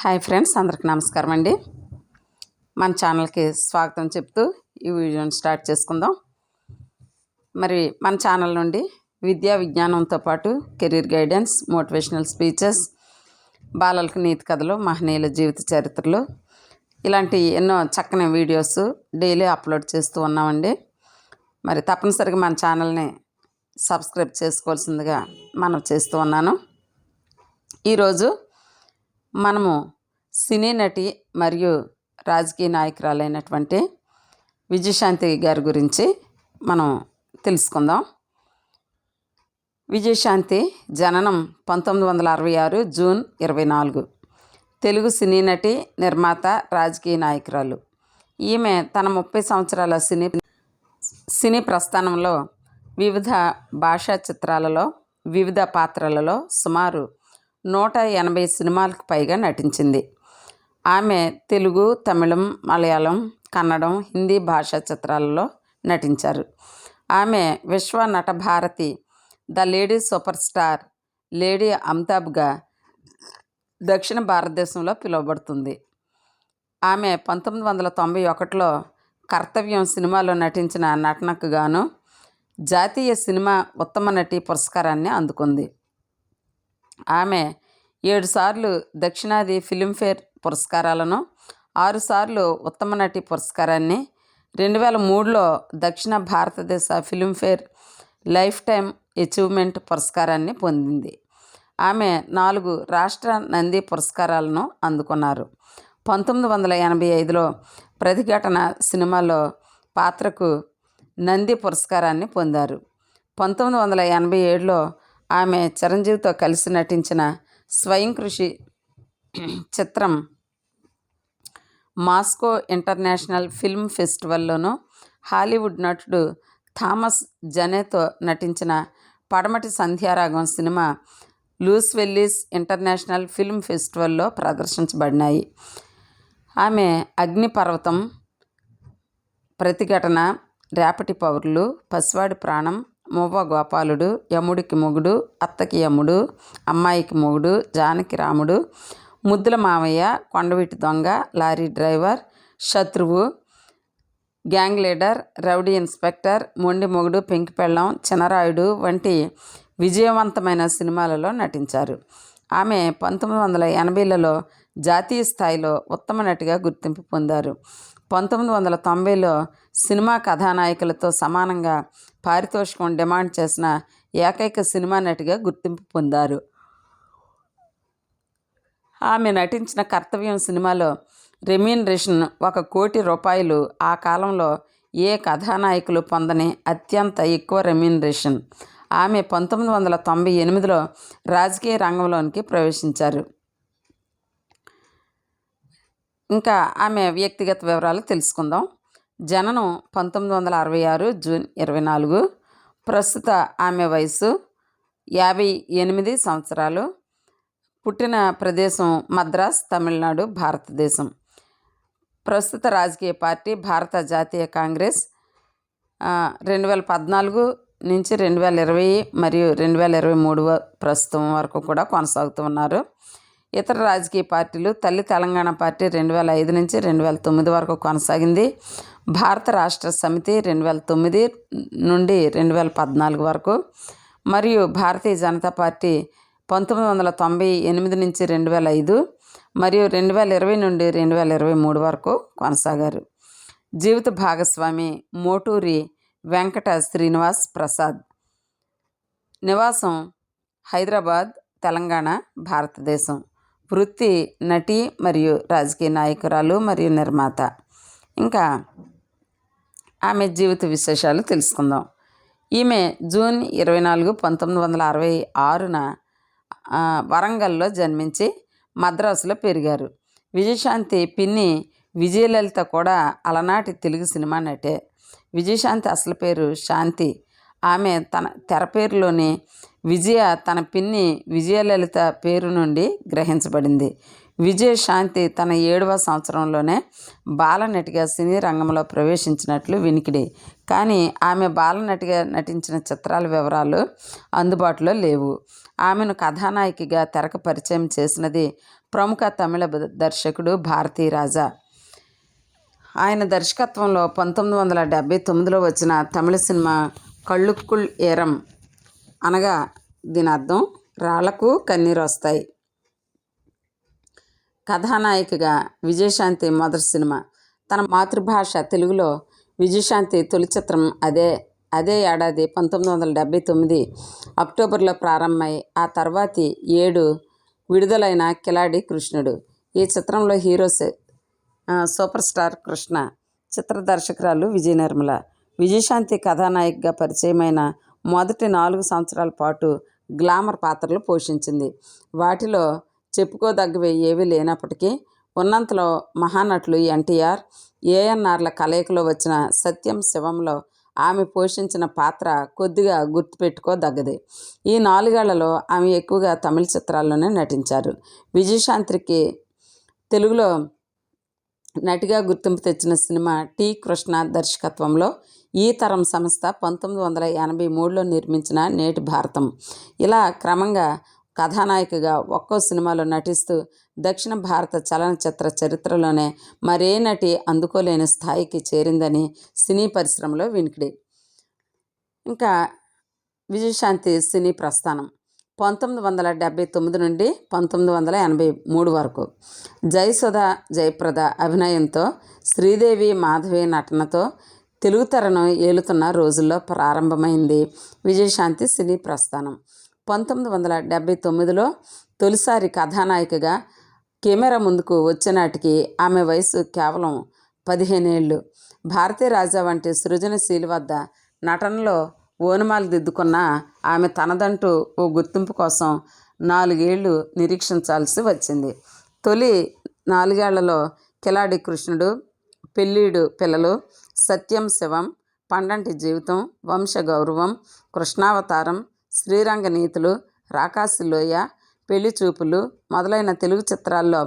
Hi friends, అందరికి నమస్కారం అండి. మన ఛానల్కి స్వాగతం చెప్తూ ఈ వీడియోని స్టార్ట్ చేసుకుందాం. మరి మన ఛానల్ నుండి విద్యా విజ్ఞానంతో పాటు కెరీర్ గైడెన్స్, మోటివేషనల్ స్పీచెస్, బాలలకు నీతి కథలు, మహనీయుల జీవిత చరిత్రలు ఇలాంటి ఎన్నో చక్కని వీడియోస్ డైలీ అప్లోడ్ చేస్తూ ఉన్నామండి. మరి తప్పనిసరిగా మన ఛానల్ని సబ్స్క్రైబ్ చేసుకోవాల్సిందిగా మనం చేస్తూ ఉన్నాను. ఈరోజు మనము సినీ నటి మరియు రాజకీయ నాయకురాలైనటువంటి విజయశాంతి గారి గురించి మనం తెలుసుకుందాం. విజయశాంతి జననం 1966 జూన్ 24. తెలుగు సినీ నటి, నిర్మాత, రాజకీయ నాయకురాలు. ఈమె తన 30 సంవత్సరాల సినీ ప్రస్థానంలో వివిధ భాషా చిత్రాలలో వివిధ పాత్రలలో సుమారు 180 సినిమాలకు పైగా నటించింది. ఆమె తెలుగు, తమిళం, మలయాళం, కన్నడం, హిందీ భాషా చిత్రాలలో నటించారు. ఆమె విశ్వ నటభారతి, the lady super star, lady అమితాబ్గా దక్షిణ భారతదేశంలో పిలువబడుతుంది. ఆమె 1991లో కర్తవ్యం సినిమాలో నటించిన నటనకు గాను జాతీయ సినిమా ఉత్తమ నటి పురస్కారాన్ని అందుకుంది. ఆమె 7 సార్లు దక్షిణాది ఫిలింఫేర్ పురస్కారాలను, 6 సార్లు ఉత్తమ నటి పురస్కారాన్ని, 2003లో దక్షిణ భారతదేశ ఫిలింఫేర్ లైఫ్ టైమ్ అచీవ్మెంట్ పురస్కారాన్ని పొందింది. ఆమె 4 రాష్ట్ర నంది పురస్కారాలను అందుకున్నారు. 1985లో ప్రతిఘటన సినిమాలో పాత్రకు నంది పురస్కారాన్ని పొందారు. 1987లో ఆమె చిరంజీవితో కలిసి నటించిన స్వయం కృషి చిత్రం మాస్కో ఇంటర్నేషనల్ ఫిల్మ్ ఫెస్టివల్లోనూ, హాలీవుడ్ నటుడు థామస్ జనేతో నటించిన పడమటి Sandhyaragam cinema loose వెల్లిస్ international film ఫెస్టివల్లో ప్రదర్శించబడినాయి. ఆమె అగ్నిపర్వతం, ప్రతిఘటన, రేపటి పౌరులు, పసివాడి ప్రాణం, మువ్వ గోపాలుడు, యముడికి మొగుడు, అత్తకి యముడు, అమ్మాయికి మొగుడు, జానకి రాముడు, ముద్దుల మామయ్య, కొండవీటి దొంగ, లారీ డ్రైవర్, శత్రువు, గ్యాంగ్ లీడర్, రౌడీ ఇన్స్పెక్టర్, మొండి మొగుడు, పెంకి పెళ్ళం, చినరాయుడు వంటి విజయవంతమైన సినిమాలలో నటించారు. ఆమె 1980లలో జాతీయ స్థాయిలో ఉత్తమ నటిగా గుర్తింపు పొందారు. 1990లో సినిమా కథానాయకులతో సమానంగా పారితోషికం డిమాండ్ చేసిన ఏకైక సినిమా నటిగా గుర్తింపు పొందారు. ఆమె నటించిన కర్తవ్యం సినిమాలో రెమ్యూనరేషన్ ₹1 కోటి. ఆ కాలంలో ఏ కథానాయకులు పొందని అత్యంత ఎక్కువ రెమ్యూనరేషన్. ఆమె 1998లో రాజకీయ రంగంలోనికి ప్రవేశించారు. ఇంకా ఆమె వ్యక్తిగత వివరాలు తెలుసుకుందాం. జననం 1966 జూన్ 24. ప్రస్తుత ఆమె వయసు 58 సంవత్సరాలు. పుట్టిన ప్రదేశం మద్రాస్, తమిళనాడు, భారతదేశం. ప్రస్తుత రాజకీయ పార్టీ భారత జాతీయ కాంగ్రెస్. 2014 నుంచి 2020 మరియు 2023 ప్రస్తుతం వరకు కూడా కొనసాగుతూ ఉన్నారు. ఇతర రాజకీయ పార్టీలు తల్లి తెలంగాణ పార్టీ 2005 నుంచి 2009 వరకు కొనసాగింది. భారత రాష్ట్ర సమితి 2009 నుండి 2014 వరకు, మరియు భారతీయ జనతా పార్టీ 1998 నుంచి 2005 మరియు 2020 నుండి 2023 వరకు కొనసాగారు. జీవిత భాగస్వామి మోటూరి వెంకట శ్రీనివాస్ ప్రసాద్. నివాసం హైదరాబాద్, తెలంగాణ, భారతదేశం. వృత్తి నటి మరియు రాజకీయ నాయకురాలు మరియు నిర్మాత. ఇంకా ఆమె జీవిత విశేషాలు తెలుసుకుందాం. ఈమె జూన్ 24, 1966న వరంగల్లో జన్మించి మద్రాసులో పెరిగారు. విజయశాంతి పిన్ని విజయలలిత కూడా అలనాటి తెలుగు సినిమా నటే. విజయశాంతి అసలు పేరు శాంతి. ఆమె తన తెర పేరులోని విజయ తన పిన్ని విజయలలిత పేరు నుండి గ్రహించబడింది. విజయశాంతి తన 7వ సంవత్సరంలోనే బాలనటిగా సినీ రంగంలో ప్రవేశించినట్లు వినికిడి. కానీ ఆమె బాలనటిగా నటించిన చిత్రాల వివరాలు అందుబాటులో లేవు. ఆమెను కథానాయికగా తెరకు పరిచయం చేసినది ప్రముఖ తమిళ దర్శకుడు భారతీరాజా. ఆయన దర్శకత్వంలో 1979లో వచ్చిన తమిళ సినిమా కళ్ళుక్కుల్ ఏరం, అనగా దీని అర్థం రాళ్లకు కన్నీరు వస్తాయి. కథానాయికగా విజయశాంతి మొదటి సినిమా. తన మాతృభాష తెలుగులో విజయశాంతి తొలి చిత్రం అదే ఏడాది 1979 అక్టోబర్లో ప్రారంభమై ఆ తర్వాతి 7 విడుదలైన కిలాడి కృష్ణుడు. ఈ చిత్రంలో హీరో సూపర్ స్టార్ కృష్ణ, చిత్ర దర్శకురాలు విజయ నిర్మల. విజయశాంతి కథానాయికగా పరిచయమైన మొదటి 4 సంవత్సరాల పాటు గ్లామర్ పాత్రలు పోషించింది. వాటిలో చెప్పుకోదగ్గవి ఏవీ లేనప్పటికీ ఉన్నంతలో మహానటులు ఎన్టీఆర్, ఏఎన్ఆర్ల కలయికలో వచ్చిన సత్యం శివంలో ఆమె పోషించిన పాత్ర కొద్దిగా గుర్తుపెట్టుకోదగ్గది. ఈ 4 ఏళ్లలో ఆమె ఎక్కువగా తమిళ చిత్రాల్లోనే నటించారు. విజయశాంతికి తెలుగులో నటిగా గుర్తింపు తెచ్చిన సినిమా టి. కృష్ణ దర్శకత్వంలో ఈ తరం సంస్థ 1983లో నిర్మించిన నేటి భారతం. ఇలా క్రమంగా కథానాయికగా ఒక్కో సినిమాలో నటిస్తూ దక్షిణ భారత చలనచిత్ర చరిత్రలోనే మరే నటి అందుకోలేని స్థాయికి చేరిందని సినీ పరిశ్రమలో వినికిడి. ఇంకా విజయశాంతి సినీ ప్రస్థానం 1979 నుండి 1983 వరకు. జయసుధ జయప్రద అభినయంతో, శ్రీదేవి మాధవి నటనతో తెలుగు తెరను ఏలుతున్న రోజుల్లో ప్రారంభమైంది విజయశాంతి సినీ ప్రస్థానం. 1979లో తొలిసారి కథానాయికగా కెమెరా ముందుకు వచ్చేనాటికి ఆమె వయసు కేవలం 15 ఏళ్ళు. భారతీరాజా వంటి సృజనశీలి వద్ద నటనలో ఓనమాలు దిద్దుకున్న ఆమె తనదంటూ ఓ గుర్తింపు కోసం 4 ఏళ్ళు నిరీక్షించాల్సి వచ్చింది. తొలి 4 ఏళ్లలో కిలాడి కృష్ణుడు, పెళ్ళీడు పిల్లలు, సత్యం శివం, పండంటి జీవితం, వంశగౌరవం, కృష్ణావతారం, శ్రీరంగ నీతులు, రాకాసిలోయ, పెళ్లి చూపులు మొదలైన తెలుగు చిత్రాల్లో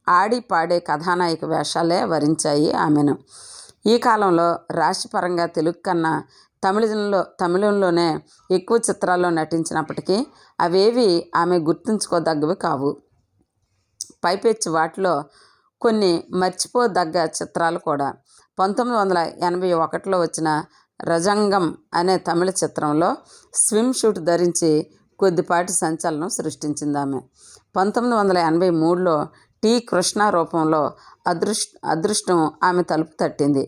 ఆడి పాడే కథానాయిక వేషాలే వరించాయి ఆమెను. ఈ కాలంలో రాశిపరంగా తెలుగు కన్నా తమిళంలోనే ఎక్కువ చిత్రాల్లో నటించినప్పటికీ అవేవి ఆమె గుర్తుంచుకోదగ్గవి కావు. పైపెచ్చు వాటిలో కొన్ని మర్చిపోదగ్గ చిత్రాలు కూడా. 1981లో వచ్చిన రజంగం అనే తమిళ చిత్రంలో స్విమ్ షూట్ ధరించి కొద్దిపాటి సంచలనం సృష్టించింది ఆమె. 1983లో టి. కృష్ణ రూపంలో అదృష్టం ఆమె తలుపు తట్టింది.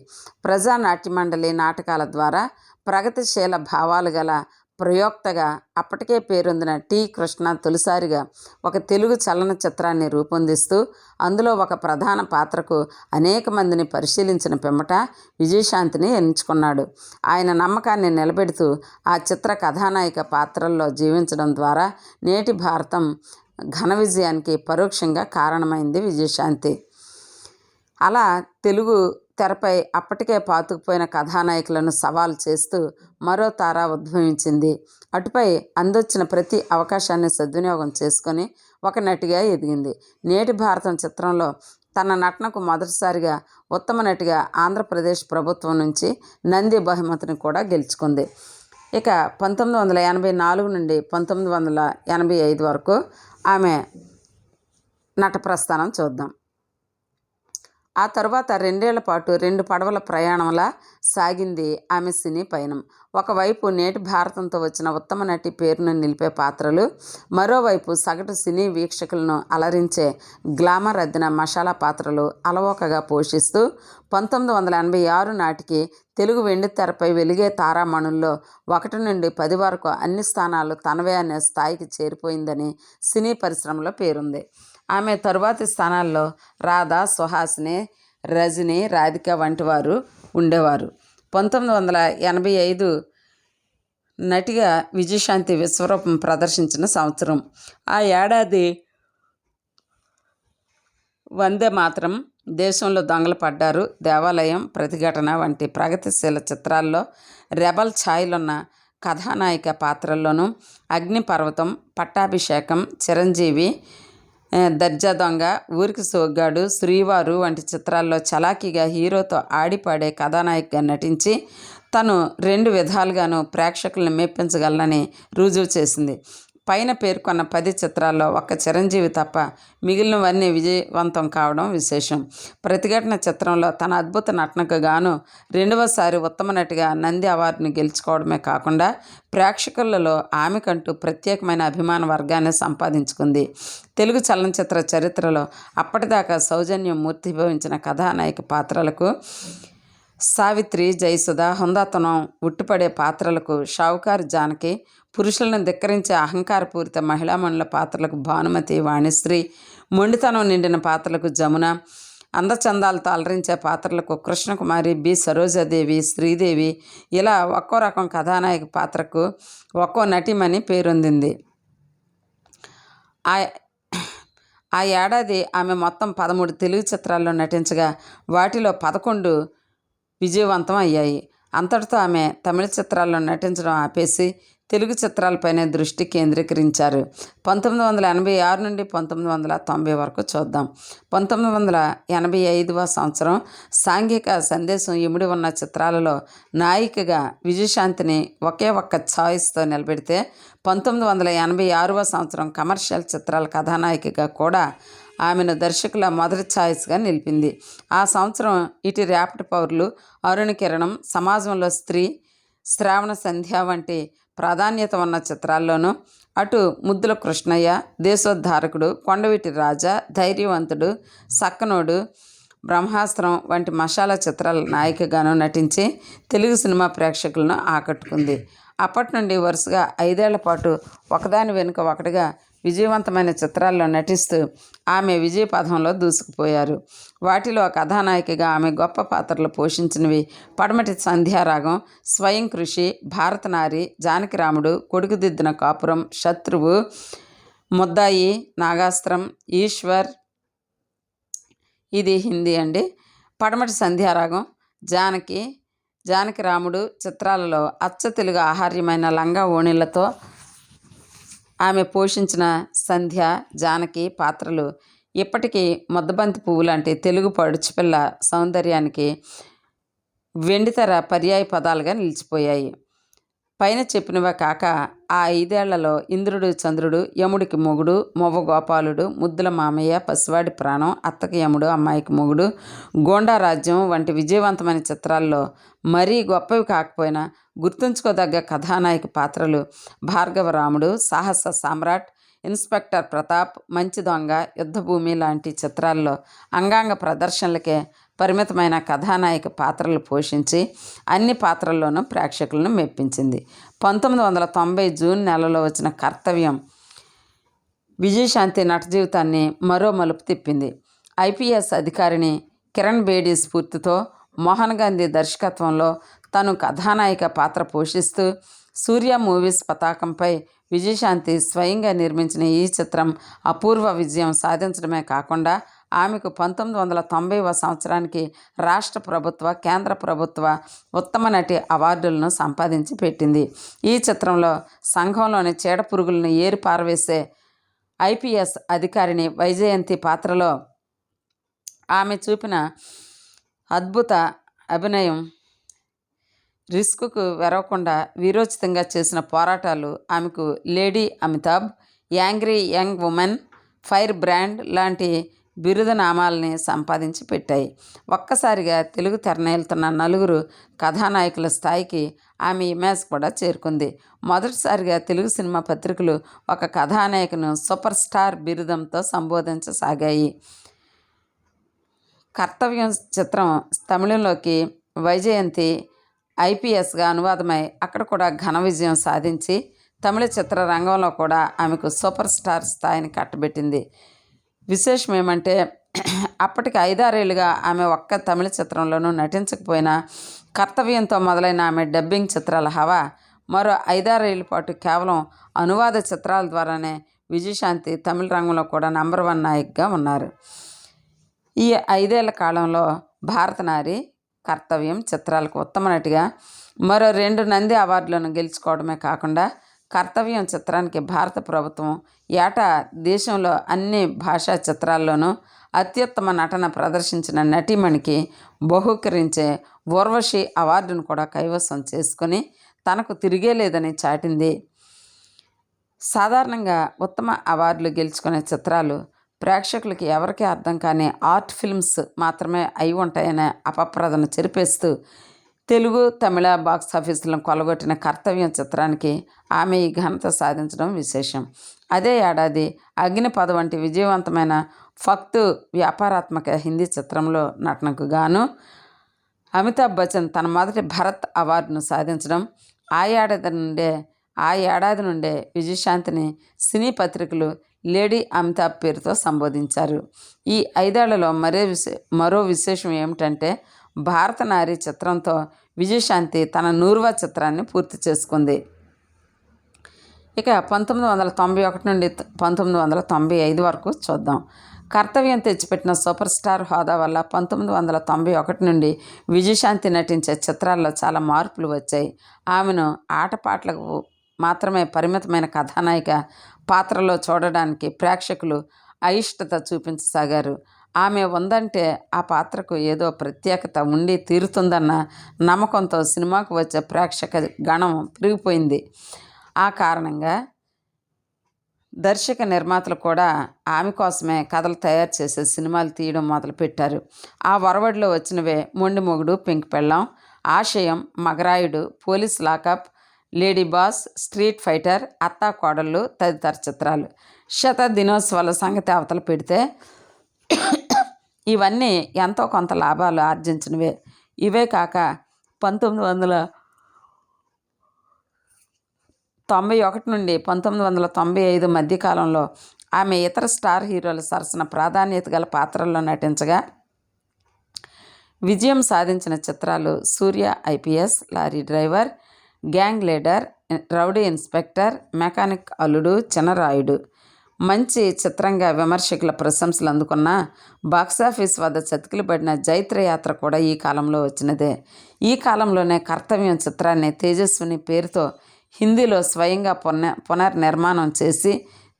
ప్రజానాట్యమండలి నాటకాల ద్వారా ప్రగతిశీల భావాలు గల ప్రయోక్తగా అప్పటికే పేరొందిన టి. కృష్ణ తొలిసారిగా ఒక తెలుగు చలనచిత్రాన్ని రూపొందిస్తూ అందులో ఒక ప్రధాన పాత్రకు అనేక మందిని పరిశీలించిన పిమ్మట విజయశాంతిని ఎంచుకున్నాడు. ఆయన నమ్మకాన్ని నిలబెడుతూ ఆ చిత్ర కథానాయిక పాత్రల్లో జీవించడం ద్వారా నేటి భారతం ఘన విజయానికి పరోక్షంగా కారణమైంది విజయశాంతి. అలా తెలుగు తెరపై అప్పటికే పాతుకుపోయిన కథానాయకులను సవాల్ చేస్తూ మరో తార ఉద్భవించింది. అటుపై అందొచ్చిన ప్రతి అవకాశాన్ని సద్వినియోగం చేసుకొని ఒక నటిగా ఎదిగింది. నేటి భారతం చిత్రంలో తన నటనకు మొదటిసారిగా ఉత్తమ నటిగా ఆంధ్రప్రదేశ్ ప్రభుత్వం నుంచి నంది బహుమతిని కూడా గెలుచుకుంది. ఇక 1984 నుండి 1985 వరకు ఆమె నట ప్రస్థానం చూద్దాం. ఆ తరువాత 2 ఏళ్ల పాటు 2 పడవల ప్రయాణంలా సాగింది ఆమె సినీ పయనం. ఒకవైపు నేటి భారతంతో వచ్చిన ఉత్తమ నటి పేరును నిలిపే పాత్రలు, మరోవైపు సగటు సినీ వీక్షకులను అలరించే గ్లామర్ అద్దిన మసాలా పాత్రలు అలవోకగా పోషిస్తూ 1986 నాటికి తెలుగు వెండితెరపై వెలిగే తారామణుల్లో 1 నుండి 10 వరకు అన్ని స్థానాలు తనవే అనే స్థాయికి చేరిపోయిందని సినీ పరిశ్రమలో పేరుంది. ఆమె తరువాతి స్థానాల్లో రాధా, సుహాసిని, రజని, రాధిక వంటి వారు ఉండేవారు. 1985 నటిగా విజయశాంతి విశ్వరూపం ప్రదర్శించిన సంవత్సరం. ఆ ఏడాది వందే మాతరం, దేశంలో దొంగలు పడ్డారు, దేవాలయం, ప్రతిఘటన వంటి ప్రగతిశీల చిత్రాల్లో రెబల్ ఛాయలున్న కథానాయిక పాత్రల్లోనూ అగ్నిపర్వతం, పట్టాభిషేకం, చిరంజీవి, దర్జా దొంగ, ఊరికి సోగ్గాడు, శ్రీవారు వంటి చిత్రాల్లో చలాకీగా హీరోతో ఆడిపాడే కథానాయికగా నటించి తను 2 విధాలుగాను ప్రేక్షకులను మెప్పించగలనని రుజువు చేసింది. పైన పేర్కొన్న 10 చిత్రాల్లో ఒక్క చిరంజీవి తప్ప మిగిలినవన్నీ విజయవంతం కావడం విశేషం. ప్రతిఘటన చిత్రంలో తన అద్భుత నటనకు గాను రెండవసారి ఉత్తమ నటిగా నంది అవార్డును గెలుచుకోవడమే కాకుండా ప్రేక్షకులలో ఆమెకంటూ ప్రత్యేకమైన అభిమాన వర్గాన్ని సంపాదించుకుంది. తెలుగు చలనచిత్ర చరిత్రలో అప్పటిదాకా సౌజన్యం మూర్తిభవించిన కథానాయక పాత్రలకు సావిత్రి, జయసుధ, హుందాతనం ఉట్టిపడే పాత్రలకు షావుకారు జానకి, పురుషులను ధిక్కరించే అహంకారపూరిత మహిళామణుల పాత్రలకు భానుమతి, వాణిశ్రీ, మొండితనం నిండిన పాత్రలకు జమున, అందచందాలతో అలరించే పాత్రలకు కృష్ణకుమారి, బి సరోజాదేవి, శ్రీదేవి, ఇలా ఒక్కో రకం కథానాయక పాత్రకు ఒక్కో నటీమణి పేరొందింది. ఆ ఏడాది ఆమె మొత్తం 13 తెలుగు చిత్రాల్లో నటించగా వాటిలో 11 విజయవంతం అయ్యాయి. అంతటితో ఆమె తమిళ చిత్రాల్లో నటించడం ఆపేసి తెలుగు చిత్రాలపైనే దృష్టి కేంద్రీకరించారు. 1986 నుండి 1990 వరకు చూద్దాం. 1985వ సంవత్సరం సాంఘిక సందేశం ఇమిడి ఉన్న చిత్రాలలో నాయికగా విజయశాంతిని ఒకే ఒక్క ఛాయిస్తో నిలబెడితే 1986వ సంవత్సరం కమర్షియల్ చిత్రాల కథానాయికగా కూడా ఆమెను దర్శకుల మొదటి ఛాయిస్గా నిలిపింది. ఆ సంవత్సరం ఇటు ర్యాపిడ్ పౌరులు, అరుణ కిరణం, సమాజంలో స్త్రీ, శ్రావణ సంధ్య వంటి ప్రాధాన్యత ఉన్న చిత్రాల్లోనూ, అటు ముద్దుల కృష్ణయ్య, దేశోద్ధారకుడు, కొండవీటి రాజా, ధైర్యవంతుడు, సక్కనోడు, బ్రహ్మాస్త్రం వంటి మసాలా చిత్రాల నాయికగాను నటించి తెలుగు సినిమా ప్రేక్షకులను ఆకట్టుకుంది. అప్పటి నుండి వరుసగా 5 ఏళ్ల పాటు ఒకదాని వెనుక ఒకటిగా విజయవంతమైన చిత్రాల్లో నటిస్తూ ఆమె విజయ పథంలో దూసుకుపోయారు. వాటిలో కథానాయికగా ఆమె గొప్ప పాత్రలు పోషించినవి పడమటి సంధ్యారాగం, స్వయం కృషి, భారతనారి, జానకిరాముడు, కొడుకుదిద్దిన కాపురం, శత్రువు, ముద్దాయి, నాగాస్త్రం, ఈశ్వర్, ఇది హిందీ అండి. పడమటి సంధ్యారాగం, జానకిరాముడు చిత్రాలలో అచ్చ తెలుగు ఆహార్యమైన లంగా ఓణీలతో ఆమె పోషించిన సంధ్య, జానకి పాత్రలు ఇప్పటికీ ముద్దబంతి పువ్వు లాంటి తెలుగు పడుచుపిల్ల సౌందర్యానికి వెండితెర పర్యాయ పదాలుగా నిలిచిపోయాయి. పైన చెప్పినవే కాక ఆ 5 ఏళ్లలో ఇంద్రుడు, చంద్రుడు, యముడికి మొగుడు, మొవ్వ గోపాలుడు, ముద్దుల మామయ్య, పసివాడి ప్రాణం, అత్తకి యముడు, అమ్మాయికి మొగుడు, గోండా రాజ్యం వంటి విజయవంతమైన చిత్రాల్లో మరీ గొప్పవి కాకపోయినా గుర్తుంచుకోదగ్గ కథానాయక పాత్రలు భార్గవరాముడు, సాహస సామ్రాట్, ఇన్స్పెక్టర్ ప్రతాప్, మంచి దొంగ, యుద్ధభూమి లాంటి చిత్రాల్లో అంగాంగ ప్రదర్శనలకే పరిమితమైన కథానాయక పాత్రలు పోషించి అన్ని పాత్రల్లోనూ ప్రేక్షకులను మెప్పించింది. 1990 జూన్ నెలలో వచ్చిన కర్తవ్యం విజయశాంతి నట జీవితాన్ని మరో మలుపు తిప్పింది. ఐపీఎస్ అధికారిని కిరణ్ బేడీ స్ఫూర్తితో మోహన్ గాంధీ దర్శకత్వంలో తను కథానాయిక పాత్ర పోషిస్తూ సూర్య మూవీస్ పతాకంపై విజయశాంతి స్వయంగా నిర్మించిన ఈ చిత్రం అపూర్వ విజయం సాధించడమే కాకుండా ఆమెకు 1990వ సంవత్సరానికి రాష్ట్ర ప్రభుత్వ, కేంద్ర ప్రభుత్వ ఉత్తమ నటి అవార్డులను సంపాదించి పెట్టింది. ఈ చిత్రంలో సంఘంలోని చీడపురుగులను ఏరి పారవేసే ఐపీఎస్ అధికారిని వైజయంతి పాత్రలో ఆమె చూపిన అద్భుత అభినయం, రిస్క్కు వెరవకుండా వీరోచితంగా చేసిన పోరాటాలు ఆమెకు lady Amitabh, angry young women, fire brand లాంటి బిరుద నామాలని సంపాదించి పెట్టాయి. ఒక్కసారిగా తెలుగు తెరనేలుతున్న నలుగురు కథానాయకుల స్థాయికి ఆమె ఇమేజ్ కూడా చేరుకుంది. మొదటిసారిగా తెలుగు సినిమా పత్రికలు ఒక కథానాయకును సూపర్ స్టార్ బిరుదంతో సంబోధించసాగాయి. కర్తవ్యం చిత్రం తమిళంలోకి వైజయంతి ఐపీఎస్గా అనువాదమై అక్కడ కూడా ఘన విజయం సాధించి తమిళ చిత్ర రంగంలో కూడా ఆమెకు సూపర్ స్టార్ స్థాయిని కట్టబెట్టింది. విశేషం ఏమంటే అప్పటికి 5-6 ఏళ్ళుగా ఆమె ఒక్క తమిళ చిత్రంలోనూ నటించకపోయినా కర్తవ్యంతో మొదలైన ఆమె డబ్బింగ్ చిత్రాల హవా మరో 5-6 ఏళ్ల పాటు కేవలం అనువాద చిత్రాల ద్వారానే విజయశాంతి తమిళ రంగంలో కూడా నంబర్ 1 నాయికగా ఉన్నారు. ఈ 5 ఏళ్ల కాలంలో భారతనారి, కర్తవ్యం చిత్రాలకు ఉత్తమ నటిగా మరో 2 నంది అవార్డులను గెలుచుకోవడమే కాకుండా కర్తవ్యం చిత్రానికి భారత ప్రభుత్వం ఏటా దేశంలో అన్ని భాషా చిత్రాల్లోనూ అత్యుత్తమ నటన ప్రదర్శించిన నటీమణికి బహూకరించే ఊర్వశి అవార్డును కూడా కైవసం చేసుకుని తనకు తిరిగే లేదని చాటింది. సాధారణంగా ఉత్తమ అవార్డులు గెలుచుకునే చిత్రాలు ప్రేక్షకులకి ఎవరికీ అర్థం కాని ఆర్ట్ ఫిల్మ్స్ మాత్రమే అయి ఉంటాయనే అపప్రదను చెరిపేస్తూ తెలుగు తమిళ బాక్స్ ఆఫీసులను కొలగొట్టిన కర్తవ్యం చిత్రానికి ఆమె ఈ ఘనత సాధించడం విశేషం. అదే ఏడాది అగ్నిపథ వంటి విజయవంతమైన ఫక్తు వ్యాపారాత్మక హిందీ చిత్రంలో నటనకు గాను అమితాబ్ బచ్చన్ తన మొదటి భరత్ అవార్డును సాధించడం, ఆ ఏడాది నుండే విజయశాంతిని సినీ పత్రికలు లేడీ అమితాబ్ పేరుతో సంబోధించారు. ఈ 5 ఏళ్లలో మరో విశేషం ఏమిటంటే భారత నారి చిత్రంతో విజయశాంతి తన 100వ చిత్రాన్ని పూర్తి చేసుకుంది. ఇక 1991 నుండి 1995 వరకు చూద్దాం. కర్తవ్యం తెచ్చిపెట్టిన సూపర్ స్టార్ హోదా వల్ల 1991 నుండి విజయశాంతి నటించే చిత్రాల్లో చాలా మార్పులు వచ్చాయి. ఆమెను ఆటపాటలకు మాత్రమే పరిమితమైన కథానాయిక పాత్రలో చూడడానికి ప్రేక్షకులు అయిష్టత చూపించసాగారు. ఆమె ఉందంటే ఆ పాత్రకు ఏదో ప్రత్యేకత ఉండి తీరుతుందన్న నమ్మకంతో సినిమాకు వచ్చే ప్రేక్షక గణం పెరిగిపోయింది. ఆ కారణంగా దర్శక నిర్మాతలు కూడా ఆమె కోసమే కథలు తయారు చేసే సినిమాలు తీయడం మొదలుపెట్టారు. ఆ ఒరవడిలో వచ్చినవే మొండి మొగుడు, పింక్ పెళ్ళాం, ఆశయం, మగరాయుడు, police lockup, lady boss, street fighter, అత్తా కోడళ్ళు తదితర చిత్రాలు. దినోత్సవాల సంగతి అవతల పెడితే ఇవన్నీ ఎంతో కొంత లాభాలు ఆర్జించినవే. ఇవే కాక 1991 నుండి 1995 మధ్యకాలంలో ఆమె ఇతర స్టార్ హీరోల సరసన ప్రాధాన్యత గల పాత్రల్లో నటించగా విజయం సాధించిన చిత్రాలు Surya IPS, lorry driver, gang leader, rowdy inspector, mechanic అల్లుడు, చిన్నరాయుడు. మంచి చిత్రంగా విమర్శకుల ప్రశంసలు అందుకున్న బాక్సాఫీస్ వద్ద చతికిలబడిన జైత్రయాత్ర కూడా ఈ కాలంలో వచ్చినదే. ఈ కాలంలోనే కర్తవ్యం చిత్రాన్ని తేజస్విని పేరుతో హిందీలో స్వయంగా పునర్నిర్మాణం చేసి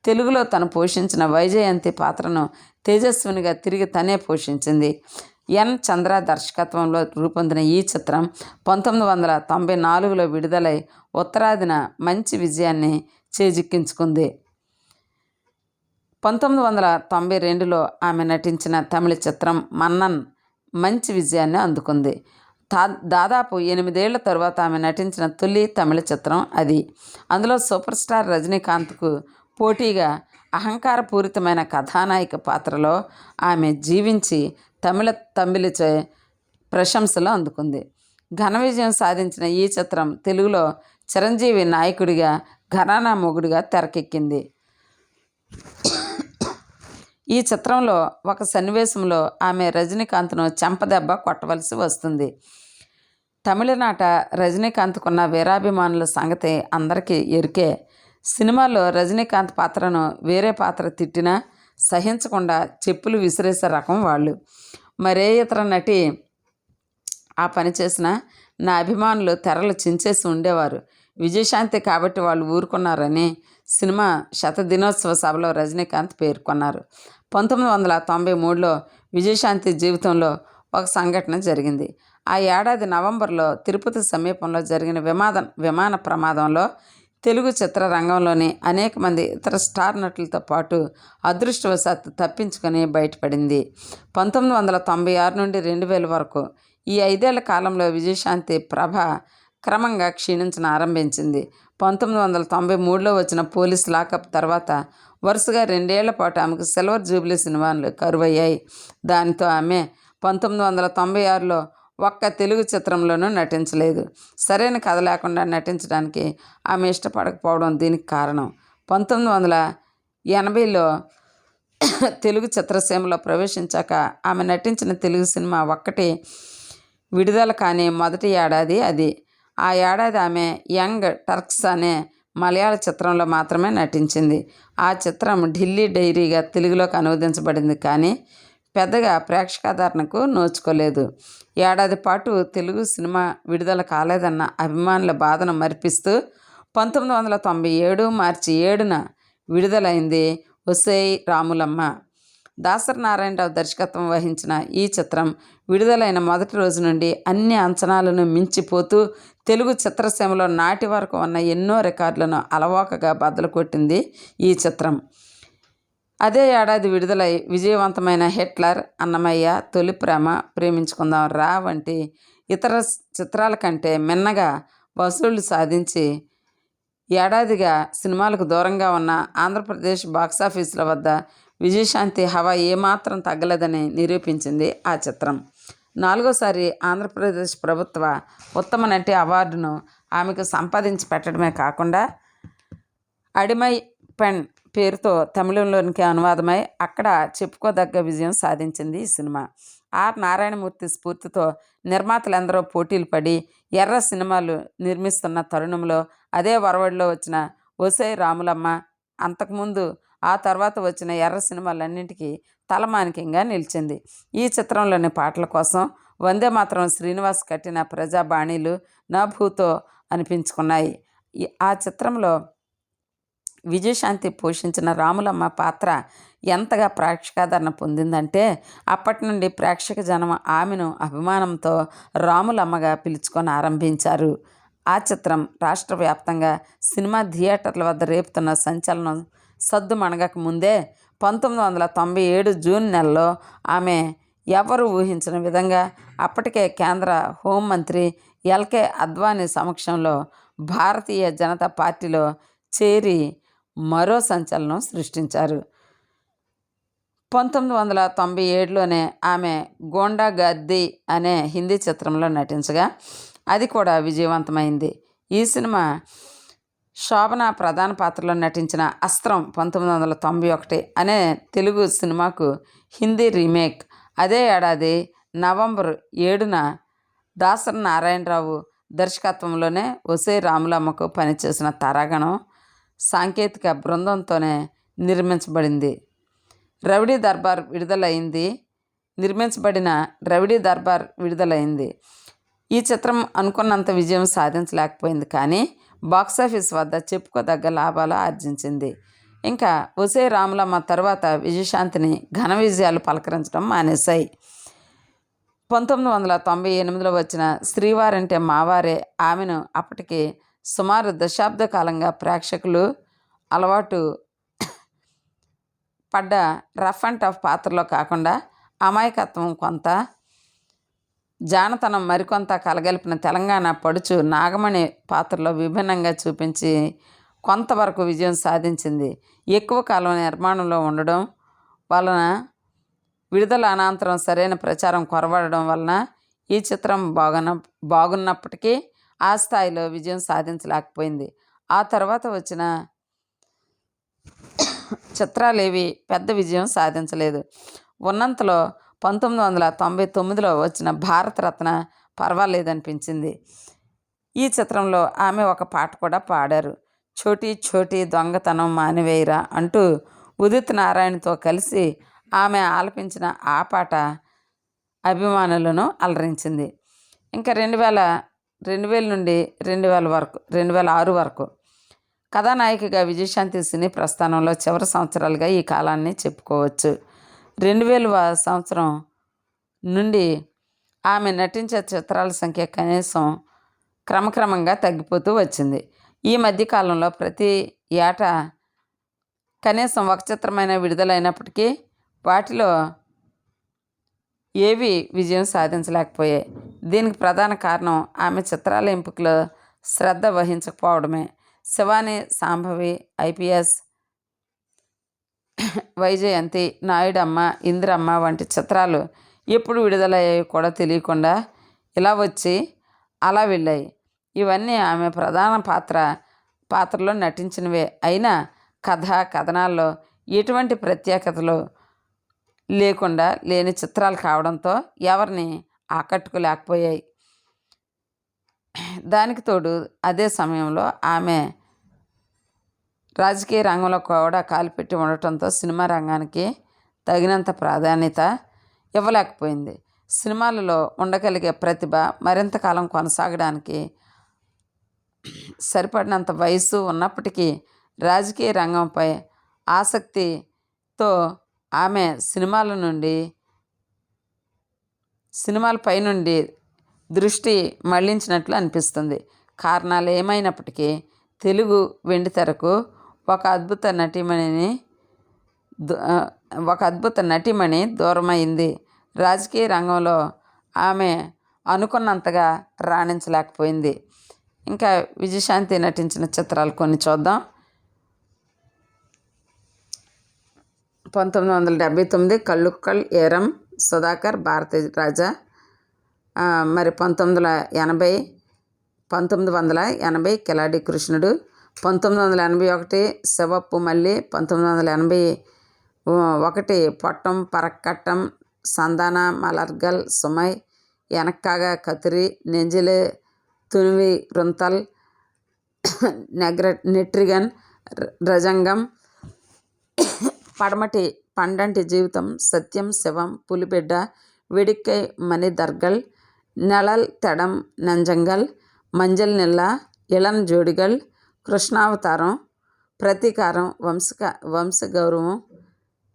తెలుగులో తను పోషించిన వైజయంతి పాత్రను తేజస్వినిగా తిరిగి తనే పోషించింది. ఎన్ చంద్ర దర్శకత్వంలో రూపొందిన ఈ చిత్రం 1994లో విడుదలై ఉత్తరాదిన మంచి విజయాన్ని చేజిక్కించుకుంది. 1992లో ఆమె నటించిన తమిళ చిత్రం మన్నన్ మంచి విజయాన్ని అందుకుంది. దాదాపు 8 ఏళ్ల తరువాత ఆమె నటించిన తొలి తమిళ చిత్రం అది. అందులో సూపర్ స్టార్ రజనీకాంత్కు పోటీగా అహంకారపూరితమైన కథానాయిక పాత్రలో ఆమె జీవించి తమిళచే ప్రశంసలు అందుకుంది. ఘన విజయం సాధించిన ఈ చిత్రం తెలుగులో చిరంజీవి నాయకుడిగా, ఘరానా మొగుడిగా తెరకెక్కింది. ఈ చిత్రంలో ఒక సన్నివేశంలో ఆమె రజనీకాంత్ను చెంపదెబ్బ కొట్టవలసి వస్తుంది. తమిళనాట రజనీకాంత్కున్న వీరాభిమానుల సంగతి అందరికీ ఎరికే. సినిమాలో రజనీకాంత్ పాత్రను వేరే పాత్ర తిట్టినా సహించకుండా చెప్పులు విసిరేసే రకం వాళ్ళు. మరే ఇతర నటి ఆ పని చేసినా నా అభిమానులు తెరలు చించేసి ఉండేవారు. విజయశాంతి కాబట్టి వాళ్ళు ఊరుకున్నారని సినిమా దినోత్సవ సభలో రజనీకాంత్ పేర్కొన్నారు. 1993లో విజయశాంతి జీవితంలో ఒక సంఘటన జరిగింది. ఆ ఏడాది నవంబర్లో తిరుపతి సమీపంలో జరిగిన విమాన ప్రమాదంలో తెలుగు చిత్రరంగంలోని అనేక మంది ఇతర స్టార్ నటులతో పాటు అదృష్టవశాత్తు తప్పించుకొని బయటపడింది. 1996 నుండి 2000 వరకు ఈ 5 ఏళ్ల కాలంలో విజయశాంతి ప్రభ క్రమంగా క్షీణించడం ఆరంభించింది. 1993లో వచ్చిన పోలీస్ లాకప్ తర్వాత వరుసగా 2 ఏళ్ల పాటు ఆమెకు సిల్వర్ జూబ్లీ సినిమాలు కరువయ్యాయి. దానితో ఆమె 1996లో ఒక్క తెలుగు చిత్రంలోనూ నటించలేదు. సరైన కథ లేకుండా నటించడానికి ఆమె ఇష్టపడకపోవడం దీనికి కారణం. 1980లో తెలుగు చిత్రసీమలో ప్రవేశించాక ఆమె నటించిన తెలుగు సినిమా ఒక్కటి విడుదల కాని మొదటి ఏడాది అది. ఆ ఏడాది ఆమె యంగ్ టర్క్స్ అనే మలయాళ చిత్రంలో మాత్రమే నటించింది. ఆ చిత్రం ఢిల్లీ డైరీగా తెలుగులోకి అనువదించబడింది కానీ పెద్దగా ప్రేక్షకాదరణకు నోచుకోలేదు. ఏడాది పాటు తెలుగు సినిమా విడుదల కాలేదన్న అభిమానుల బాధను మరిపిస్తూ 1997 మార్చి 7న విడుదలైంది ఒసేయ్ రాములమ్మ. దాసరి నారాయణరావు దర్శకత్వం వహించిన ఈ చిత్రం విడుదలైన మొదటి రోజు నుండి అన్ని అంచనాలను మించిపోతూ తెలుగు చిత్రసీమలో నాటి వరకు ఉన్న ఎన్నో రికార్డులను అలవోకగా బద్దలు కొట్టింది ఈ చిత్రం. అదే ఏడాది విడుదలై విజయవంతమైన హిట్లర్, అన్నమయ్య, తొలి ప్రేమ, ప్రేమించుకుందాం రా వంటి ఇతర చిత్రాల కంటే మిన్నగా వసూళ్లు సాధించి ఏడాదిగా సినిమాలకు దూరంగా ఉన్న ఆంధ్రప్రదేశ్ బాక్సాఫీసుల వద్ద విజయశాంతి హవా ఏమాత్రం తగ్గలేదని నిరూపించింది ఆ చిత్రం. 4వసారి ఆంధ్రప్రదేశ్ ప్రభుత్వ ఉత్తమ నటి అవార్డును ఆమెకు సంపాదించి పెట్టడమే కాకుండా అడిమై పెన్ పేరుతో తమిళంలోనికి అనువాదమై అక్కడ చెప్పుకోదగ్గ విజయం సాధించింది ఈ సినిమా. ఆర్ నారాయణమూర్తి స్ఫూర్తితో నిర్మాతలందరూ పోటీలు పడి ఎర్ర సినిమాలు నిర్మిస్తున్న తరుణంలో అదే వరవడిలో వచ్చిన ఒసేయ్ రాములమ్మ, అంతకుముందు ఆ తర్వాత వచ్చిన ఎర్ర సినిమాలన్నింటికీ తలమానికంగా నిలిచింది. ఈ చిత్రంలోని పాటల కోసం వందేమాతరం శ్రీనివాస్ కట్టిన ప్రజాబాణీలు నా భూతో అనిపించుకున్నాయి. ఆ చిత్రంలో విజయశాంతి పోషించిన రాములమ్మ పాత్ర ఎంతగా ప్రేక్షకాదరణ పొందిందంటే అప్పటి నుండి ప్రేక్షక జనం ఆమెను అభిమానంతో రాములమ్మగా పిలుచుకొని ఆరంభించారు. ఆ చిత్రం రాష్ట్ర వ్యాప్తంగా సినిమా థియేటర్ల వద్ద రేపుతున్న సంచలనం సద్దుమణగక ముందే 1997 జూన్ నెలలో ఆమె ఎవరు ఊహించిన విధంగా అప్పటికే కేంద్ర హోంమంత్రి ఎల్కే అద్వానీ సమక్షంలో భారతీయ జనతా పార్టీలో చేరి మరో సంచలనం సృష్టించారు. 1997లోనే ఆమె గోండా గద్దీ అనే హిందీ చిత్రంలో నటించగా అది కూడా విజయవంతమైంది. ఈ సినిమా శోభన ప్రధాన పాత్రలో నటించిన అస్త్రం 1991 అనే తెలుగు సినిమాకు హిందీ రీమేక్. అదే ఏడాది నవంబర్ 7న దాసరి నారాయణరావు దర్శకత్వంలోనే ఒసేయ్ రాములమ్మకు పనిచేసిన తారాగణం సాంకేతిక బృందంతోనే నిర్మించబడిన రౌడీ దర్బార్ విడుదలైంది. ఈ చిత్రం అనుకున్నంత విజయం సాధించలేకపోయింది, కానీ బాక్సాఫీస్ వద్ద చెప్పుకోదగ్గ లాభాలు ఆర్జించింది. ఇంకా ఒసేయ్ రాములమ్మ తర్వాత విజయశాంతిని ఘన విజయాలు పలకరించడం మానేశాయి. 1998లో వచ్చిన శ్రీవారంటే మావారే ఆమెను అప్పటికి సుమారు దశాబ్ద కాలంగా ప్రేక్షకులు అలవాటు పడ్డ రఫ్ అండ్ టఫ్ పాత్రలో కాకుండా అమాయకత్వం కొంత, జానతనం మరికొంత కలగలిపిన తెలంగాణ పడుచు నాగమణి పాత్రలో విభిన్నంగా చూపించి కొంతవరకు విజయం సాధించింది. ఎక్కువ కాలం నిర్మాణంలో ఉండడం వలన, విడుదల అనంతరం సరైన ప్రచారం కొరవడడం వలన ఈ చిత్రం బాగున్నప్పటికీ ఆ స్థాయిలో విజయం సాధించలేకపోయింది. ఆ తర్వాత వచ్చిన చిత్రాలేవి పెద్ద విజయం సాధించలేదు. ఉన్నంతలో 1999లో వచ్చిన భారతరత్న పర్వాలేదనిపించింది. ఈ చిత్రంలో ఆమె ఒక పాట కూడా పాడారు. చోటీ చోటీ దొంగతనం మానివేయరా అంటూ ఉదిత్ నారాయణతో కలిసి ఆమె ఆలపించిన ఆ పాట అభిమానులను అలరించింది. ఇంకా 2000 నుండి 2006 వరకు కథానాయికగా విజయశాంతి సినీ ప్రస్థానంలో చివరి సంవత్సరాలుగా ఈ కాలాన్ని చెప్పుకోవచ్చు. 2000వ సంవత్సరం నుండి ఆమె నటించే చిత్రాల సంఖ్య క్రమక్రమంగా తగ్గిపోతూ వచ్చింది. ఈ మధ్యకాలంలో ప్రతి ఏటా కనీసం ఒక చిత్రమైన విడుదలైనప్పటికీ వాటిలో ఏవి విజయం సాధించలేకపోయాయి. దీనికి ప్రధాన కారణం ఆమె చిత్రాల ఎంపికలో శ్రద్ధ వహించకపోవడమే. శివాని, శాంభవి, ఐపీఎస్, వైజయంతి, నాయుడమ్మ, ఇందిరమ్మ వంటి చిత్రాలు ఎప్పుడు విడుదలయ్యాయి కూడా తెలియకుండా ఇలా వచ్చి అలా వెళ్ళాయి. ఇవన్నీ ఆమె ప్రధాన పాత్రలో నటించినవే అయినా కథనాల్లో ఎటువంటి ప్రత్యేకతలు లేకుండా లేని చిత్రాలు కావడంతో ఎవరిని ఆకట్టుకోలేకపోయాయి. దానికి తోడు అదే సమయంలో ఆమె రాజకీయ రంగంలో కూడా కాలుపెట్టి ఉండటంతో సినిమా రంగానికి తగినంత ప్రాధాన్యత ఇవ్వలేకపోయింది. సినిమాలలో ఉండగలిగే ప్రతిభ మరింత కాలం కొనసాగడానికి సరిపడినంత వయసు ఉన్నప్పటికీ రాజకీయ రంగంపై ఆసక్తితో ఆమె సినిమాలపై నుండి దృష్టి మళ్లించినట్లు అనిపిస్తుంది. కారణాలు ఏమైనప్పటికీ తెలుగు వెండితెరకు ఒక అద్భుత నటిమణి దూరమైంది. రాజకీయ రంగంలో ఆమె అనుకున్నంతగా రాణించలేకపోయింది. ఇంకా విజయశాంతి నటించిన చిత్రాలు కొన్ని చూద్దాం. 1979 కల్లుక్కల్ ఏరం సుధాకర్ భారతీ రాజా. మరి 1980 కిలాడి కృష్ణుడు. 1981 శివప్పు మల్లి. 1981 పొట్టం పరక్కట్టం సందాన మలర్గల్ సుమై. ఎనక్కాగా కతిరి నెంజిలే తునివి రుంతల్ నెట్రిగన్ రజంగం. పడమటి పండంటి జీవితం సత్యం శివం పులిబిడ్డ వెడిక్కై మణిదర్గల్ నెళల్ తెడం నంజంగల్ మంజల్ నిల్ల ఇళన్ జోడిగల్ కృష్ణావతారం ప్రతీకారం వంశగౌరవం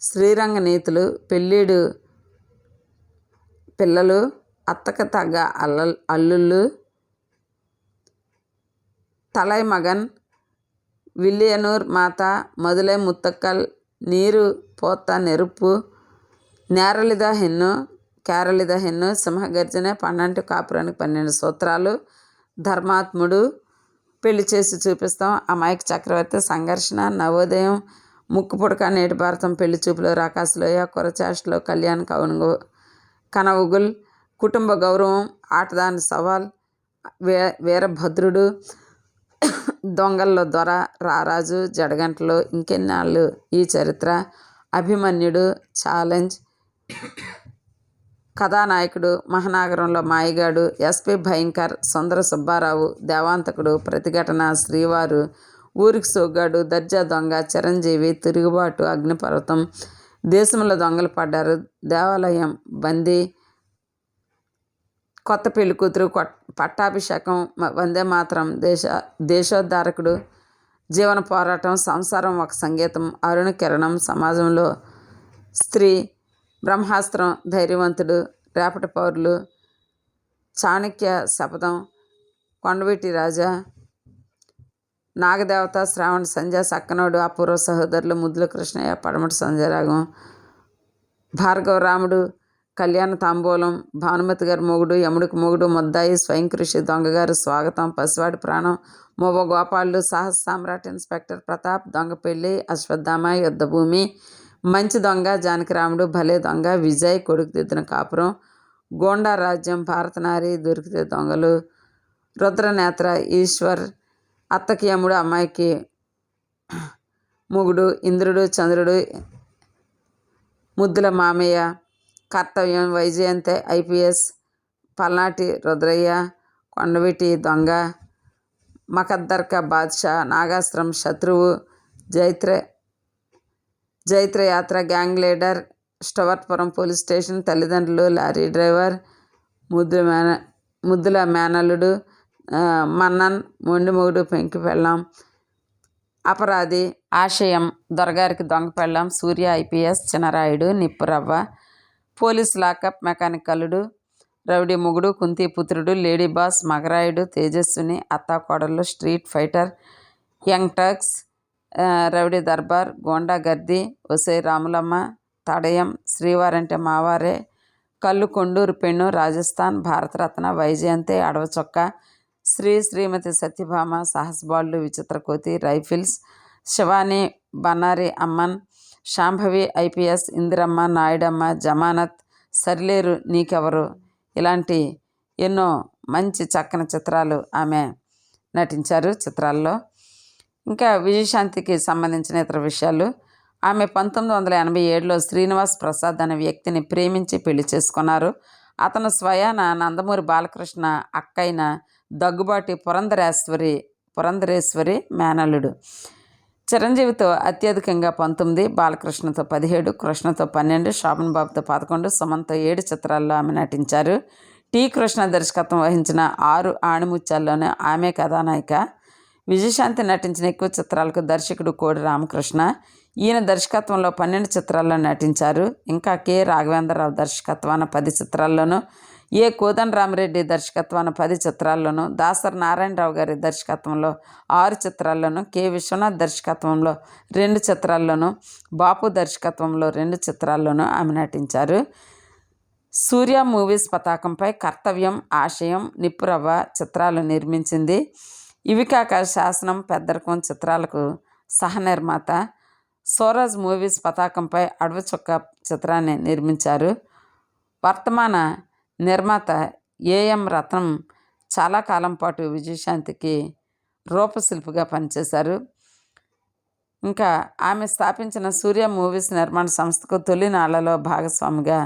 శ్రీరంగ నీతులు పెళ్ళీడు పిల్లలు అత్తక తగ్గ అల్లుళ్ళు తలై మగన్ విల్లియనూర్ మాత మొదలై ముత్తక్కల్ నీరు పోత నెరుపు కేరళిద హెన్ను సింహగర్జన పన్నంటి కాపురానికి 12 సూత్రాలు ధర్మాత్ముడు పెళ్లి చేసి చూపిస్తాం అమాయక చక్రవర్తి సంఘర్షణ నవోదయం ముక్కు పుడక నేటి భారతం పెళ్లి చూపులో రాకాశలోయ కురచాష్లో కళ్యాణ్ కనవుగుల్ కుటుంబ గౌరవం ఆటదాని సవాల్ వీరభద్రుడు దొంగల్లో దొర రారాజు జడగంటలు ఇంకెన్నాళ్ళు ఈ చరిత్ర అభిమన్యుడు ఛాలెంజ్ కథానాయకుడు మహానగరంలో మాయిగాడు ఎస్పి భయంకర్ సుందర సుబ్బారావు దేవాంతకుడు ప్రతిఘటన శ్రీవారు ఊరికి సోగ్గాడు దర్జా దొంగ చిరంజీవి తిరుగుబాటు అగ్నిపర్వతం దేశంలో దొంగలు పడ్డారు దేవాలయం బందీ కొత్త పెళ్లి కూతురు పట్టాభిషేకం వందే మాతరం దేశోద్ధారకుడు జీవన పోరాటం సంసారం ఒక సంగీతం అరుణ కిరణం సమాజంలో స్త్రీ బ్రహ్మాస్త్రం ధైర్యవంతుడు రేపటి పౌరులు చాణక్య శపథం కొండవీటి రాజా నాగదేవత శ్రావణ సంధ్య సక్కనోడు అపూర్వ సహోదరులు ముద్దుల కృష్ణయ్య పడమటి సంజయరాగం భార్గవరాముడు కళ్యాణ తాంబూలం భానుమతి గారి మొగుడు యముడికి మొగుడు ముద్దాయి స్వయం కృషి దొంగగారు స్వాగతం పసివాడి ప్రాణం మోవ గోపాళ్ళు సాహస సామ్రాట్ ఇన్స్పెక్టర్ ప్రతాప్ దొంగ పెళ్ళి అశ్వత్థామ యుద్ధభూమి మంచి దొంగ జానకిరాముడు భలే దొంగ విజయ్ కొడుకు దిద్దిన కాపురం గోండా రాజ్యం భారతనారి దొరికితే దొంగలు రుద్రనేత్ర ఈశ్వర్ అత్తకి యముడు అమ్మాయికి మొగుడు ఇంద్రుడు చంద్రుడు ముద్దుల మామయ్య కర్తవ్యం వైజయంతే ఐపీఎస్ పల్నాటి రుద్రయ్య కొండవీటి దొంగ మకద్దర్క బాద్షా నాగాస్త్రం శత్రువు జైత్రయాత్ర గ్యాంగ్ లీడర్ స్టవర్ట్పురం పోలీస్ స్టేషన్ తల్లిదండ్రులు లారీ డ్రైవర్ ముద్దుల మేనల్లుడు మన్నన్ మొండి మొగుడు పెంకి పెళ్ళాం అపరాధి ఆశయం దొరగారికి దొంగ పెళ్ళాం సూర్య ఐపీఎస్ చినరాయుడు నిప్పురవ్వ పోలీస్ లాకప్ మెకానిక్ అల్లుడు రౌడీ మొగుడు కుంతి పుత్రుడు లేడీ బాస్ మగరాయుడు తేజస్విని అత్తాకోడళ్ళు street fighter young turks rowdy దర్బార్ గోండా గర్ది ఒసే రాములమ్మ తడయం శ్రీవారంటే మావారే కళ్ళు కొండూరు పెన్ను రాజస్థాన్ భారతరత్న వైజయంతి అడవచొక్క శ్రీమతి సత్యభామ సాహసబాళ్ళు విచిత్రకోతి రైఫిల్స్ శివాని బన్నారి అమ్మన్ శాంభవి ఐపీఎస్ ఇందిరమ్మ నాయుడమ్మ జమానత్ సరిలేరు నీకెవరు ఇలాంటి ఎన్నో మంచి చక్కని చిత్రాలు ఆమె నటించారు చిత్రాల్లో. ఇంకా విజయశాంతికి సంబంధించిన ఇతర విషయాలు ఆమె 1987లో శ్రీనివాస్ ప్రసాద్ అనే వ్యక్తిని ప్రేమించి పెళ్లి చేసుకున్నారు. అతను స్వయాన నందమూరి బాలకృష్ణ అక్కైన దగ్గుబాటి పురంధరేశ్వరి మేనల్లుడు. చిరంజీవితో అత్యధికంగా 19, బాలకృష్ణతో 17, కృష్ణతో 12, శోభన్ బాబుతో 11, సుమన్తో 7 చిత్రాల్లో ఆమె నటించారు. టి కృష్ణ దర్శకత్వం వహించిన 6 ఆణిముత్యాల్లోనే ఆమె కథానాయిక. విజయశాంతి నటించిన ఎక్కువ చిత్రాలకు దర్శకుడు కోడి రామకృష్ణ. ఈయన దర్శకత్వంలో 12 చిత్రాల్లో నటించారు. ఇంకా కె రాఘవేంద్రరావు దర్శకత్వాన 10 చిత్రాల్లోనూ, ఏ కోదండరామిరెడ్డి దర్శకత్వాన 10 చిత్రాల్లోనూ, దాసరి నారాయణరావు గారి దర్శకత్వంలో 6 చిత్రాల్లోనూ, కె విశ్వనాథ్ దర్శకత్వంలో 2 చిత్రాల్లోనూ, బాపు దర్శకత్వంలో 2 చిత్రాల్లోనూ ఆమె నటించారు. సూర్య మూవీస్ పతాకంపై కర్తవ్యం, ఆశయం, నిప్పురవ్వ చిత్రాలు నిర్మించింది. ఇవి కాక శాసనం, పెద్దరకం చిత్రాలకు సహనిర్మాత. స్వరాజ్ మూవీస్ పతాకంపై అడవి చుక్క చిత్రాన్ని నిర్మించారు. వర్తమాన నిర్మాత ఏఎం రత్నం చాలా కాలం పాటు విజయశాంతికి రూపశిల్పిగా పనిచేశారు. ఇంకా ఆమె స్థాపించిన సూర్య మూవీస్ నిర్మాణ సంస్థకు తొలినాళ్లలో భాగస్వామిగా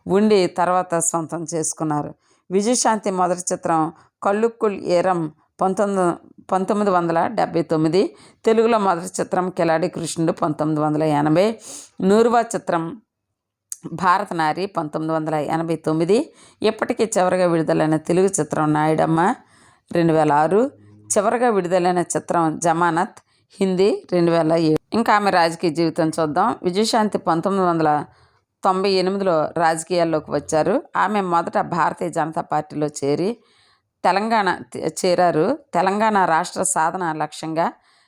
ఉండి తర్వాత సొంతం చేసుకున్నారు. విజయశాంతి మొదటి చిత్రం కళ్ళుక్కుల్ ఏరం 1979, తెలుగులో మొదటి చిత్రం కిలాడి కృష్ణుడు 1980, నూరువా చిత్రం భారతనారి 1989, ఇప్పటికీ చివరిగా విడుదలైన తెలుగు చిత్రం నాయుడమ్మ 2006, చివరిగా విడుదలైన చిత్రం జమానత్ హిందీ 2007. ఇంకా ఆమె రాజకీయ జీవితం చూద్దాం. విజయశాంతి 1998లో రాజకీయాల్లోకి వచ్చారు. ఆమె మొదట భారతీయ జనతా పార్టీలో చేరారు. తెలంగాణ రాష్ట్ర సాధన లక్ష్యంగా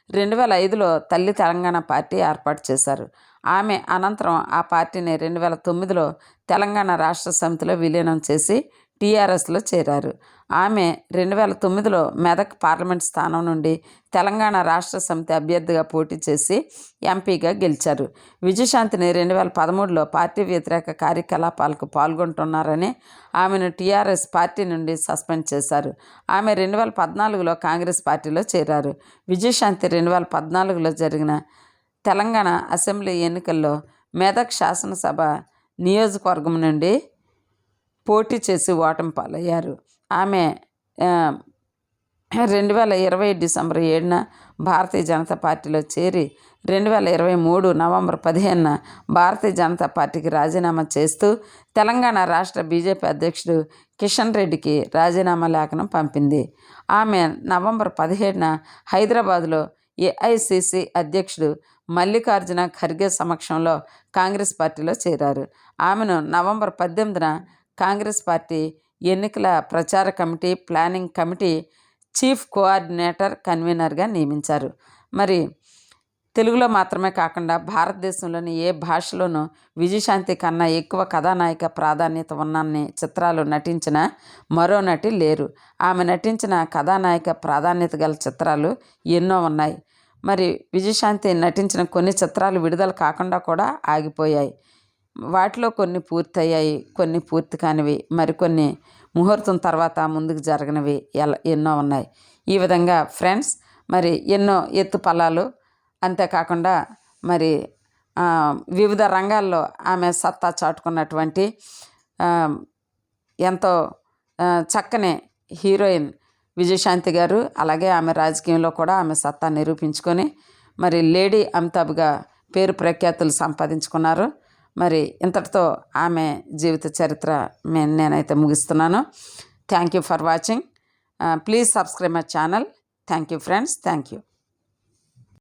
2005లో తల్లి తెలంగాణ పార్టీ ఏర్పాటు చేశారు. ఆమె అనంతరం ఆ పార్టీని 2009లో తెలంగాణ రాష్ట్ర సమితిలో విలీనం చేసి టీఆర్ఎస్లో చేరారు. ఆమె 2009లో మెదక్ పార్లమెంట్ స్థానం నుండి తెలంగాణ రాష్ట్ర సమితి అభ్యర్థిగా పోటీ చేసి ఎంపీగా గెలిచారు. విజయశాంతిని 2013లో పార్టీ వ్యతిరేక కార్యకలాపాలకు పాల్గొంటున్నారని ఆమెను టీఆర్ఎస్ పార్టీ నుండి సస్పెండ్ చేశారు. ఆమె 2014లో కాంగ్రెస్ పార్టీలో చేరారు. విజయశాంతి 2014లో జరిగిన తెలంగాణ అసెంబ్లీ ఎన్నికల్లో మెదక్ శాసనసభ నియోజకవర్గం నుండి పోటీ చేసి ఓటమి పాలయ్యారు. ఆమె 2020 డిసెంబర్ 7న భారతీయ జనతా పార్టీలో చేరి 2023 నవంబర్ 15న భారతీయ జనతా పార్టీకి రాజీనామా చేస్తూ తెలంగాణ రాష్ట్ర బీజేపీ అధ్యక్షుడు కిషన్ రెడ్డికి రాజీనామా లేఖను పంపింది. ఆమె నవంబర్ 17న హైదరాబాదులో ఏఐసిసి అధ్యక్షుడు మల్లికార్జున ఖర్గే సమక్షంలో కాంగ్రెస్ పార్టీలో చేరారు. ఆమెను నవంబర్ 18న కాంగ్రెస్ పార్టీ ఎన్నికల ప్రచార committee, planning committee chief coordinator, కన్వీనర్గా నియమించారు. మరి తెలుగులో మాత్రమే కాకుండా భారతదేశంలోని ఏ భాషలోనూ విజయశాంతి కన్నా ఎక్కువ కథానాయిక ప్రాధాన్యత ఉన్నన్ని చిత్రాలు నటించిన మరో నటి లేరు. ఆమె నటించిన కథానాయిక ప్రాధాన్యత గల చిత్రాలు ఎన్నో ఉన్నాయి. మరి విజయశాంతి నటించిన కొన్ని చిత్రాలు విడుదల కాకుండా కూడా ఆగిపోయాయి. వాటిలో కొన్ని పూర్తయ్యాయి, కొన్ని పూర్తి కానివి, మరికొన్ని ముహూర్తం తర్వాత ముందుకు జరగనివి ఎన్నో ఉన్నాయి. ఈ విధంగా ఫ్రెండ్స్ మరి ఎన్నో ఎత్తుపల్లాలు, అంతేకాకుండా మరి వివిధ రంగాల్లో ఆమె సత్తా చాటుకున్నటువంటి ఎంతో చక్కని హీరోయిన్ విజయశాంతి గారు. అలాగే ఆమె రాజకీయంలో కూడా ఆమె సత్తా నిరూపించుకొని మరి లేడీ అమితాబ్గా పేరు ప్రఖ్యాతులు సంపాదించుకున్నారు. మరి ఇంతటితో ఆమె జీవిత చరిత్ర నేనైతే ముగిస్తున్నాను. Thank you for watching. Please subscribe my channel. Thank you friends. Thank you.